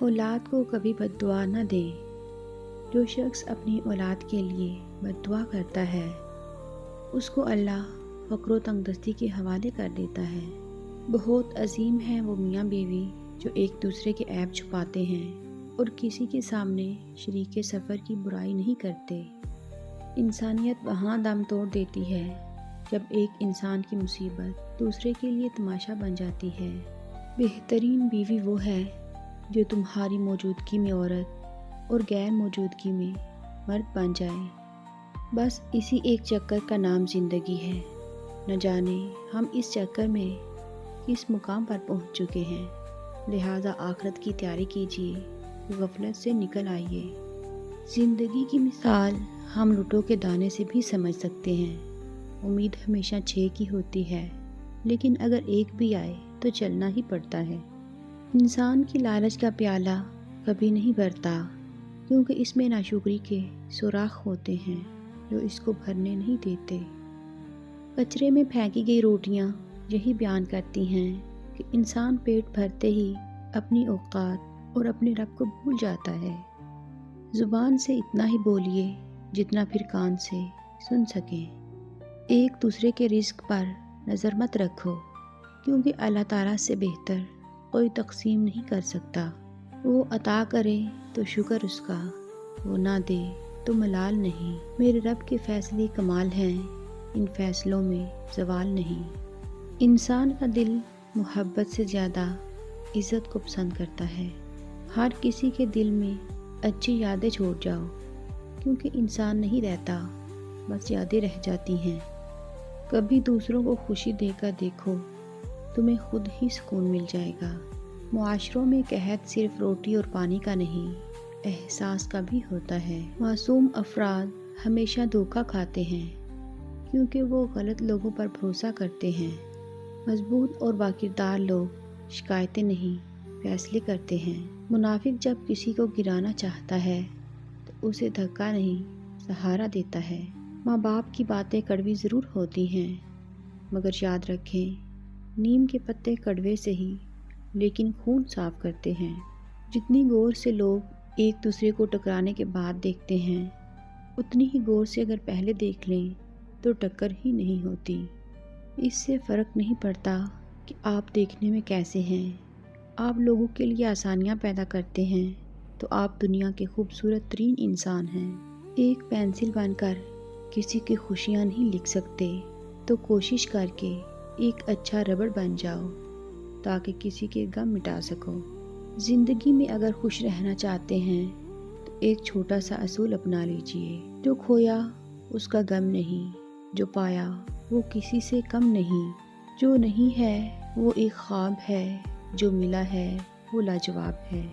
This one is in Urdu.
اولاد کو کبھی بد دعا نہ دیں۔ جو شخص اپنی اولاد کے لیے بد دعا کرتا ہے اس کو اللہ فقر و تنگدستی کے حوالے کر دیتا ہے۔ بہت عظیم ہے وہ میاں بیوی جو ایک دوسرے کے عیب چھپاتے ہیں اور کسی کے سامنے شریک سفر کی برائی نہیں کرتے۔ انسانیت وہاں دم توڑ دیتی ہے جب ایک انسان کی مصیبت دوسرے کے لیے تماشا بن جاتی ہے۔ بہترین بیوی وہ ہے جو تمہاری موجودگی میں عورت اور غیر موجودگی میں مرد بن جائے۔ بس اسی ایک چکر کا نام زندگی ہے۔ نہ جانے ہم اس چکر میں کس مقام پر پہنچ چکے ہیں، لہٰذا آخرت کی تیاری کیجیے، غفلت سے نکل آئیے۔ زندگی کی مثال ہم لٹو کے دانے سے بھی سمجھ سکتے ہیں۔ امید ہمیشہ 6 کی ہوتی ہے، لیکن اگر ایک بھی آئے تو چلنا ہی پڑتا ہے۔ انسان کی لالچ کا پیالہ کبھی نہیں بھرتا، کیونکہ اس میں ناشکری کے سوراخ ہوتے ہیں جو اس کو بھرنے نہیں دیتے۔ کچرے میں پھینکی گئی روٹیاں یہی بیان کرتی ہیں کہ انسان پیٹ بھرتے ہی اپنی اوقات اور اپنے رب کو بھول جاتا ہے۔ زبان سے اتنا ہی بولیے جتنا پھر کان سے سن سکیں۔ ایک دوسرے کے رزق پر نظر مت رکھو، کیونکہ اللہ تعالیٰ سے بہتر کوئی تقسیم نہیں کر سکتا۔ وہ عطا کرے تو شکر اس کا، وہ نہ دے تو ملال نہیں۔ میرے رب کے فیصلے کمال ہیں، ان فیصلوں میں زوال نہیں۔ انسان کا دل محبت سے زیادہ عزت کو پسند کرتا ہے۔ ہر کسی کے دل میں اچھی یادیں چھوڑ جاؤ، کیونکہ انسان نہیں رہتا، بس یادیں رہ جاتی ہیں۔ کبھی دوسروں کو خوشی دے کر دیکھو، تمہیں خود ہی سکون مل جائے گا۔ معاشروں میں قحط صرف روٹی اور پانی کا نہیں، احساس کا بھی ہوتا ہے۔ معصوم افراد ہمیشہ دھوکہ کھاتے ہیں، کیونکہ وہ غلط لوگوں پر بھروسہ کرتے ہیں۔ مضبوط اور باکردار لوگ شکایتیں نہیں، فیصلے کرتے ہیں۔ منافق جب کسی کو گرانا چاہتا ہے تو اسے دھکا نہیں، سہارا دیتا ہے۔ ماں باپ کی باتیں کڑوی ضرور ہوتی ہیں، مگر یاد رکھیں نیم کے پتے کڑوے سے ہی لیکن خون صاف کرتے ہیں۔ جتنی غور سے لوگ ایک دوسرے کو ٹکرانے کے بعد دیکھتے ہیں، اتنی ہی غور سے اگر پہلے دیکھ لیں تو ٹکر ہی نہیں ہوتی۔ اس سے فرق نہیں پڑتا کہ آپ دیکھنے میں کیسے ہیں۔ آپ لوگوں کے لیے آسانیاں پیدا کرتے ہیں تو آپ دنیا کے خوبصورت ترین انسان ہیں۔ ایک پینسل بن کر کسی کی خوشیاں نہیں لکھ سکتے، تو کوشش کر کے ایک اچھا ربڑ بن جاؤ تاکہ کسی کے غم مٹا سکو۔ زندگی میں اگر خوش رہنا چاہتے ہیں تو ایک چھوٹا سا اصول اپنا لیجئے، جو کھویا اس کا غم نہیں، جو پایا وہ کسی سے کم نہیں، جو نہیں ہے وہ ایک خواب ہے، جو ملا ہے وہ لاجواب ہے۔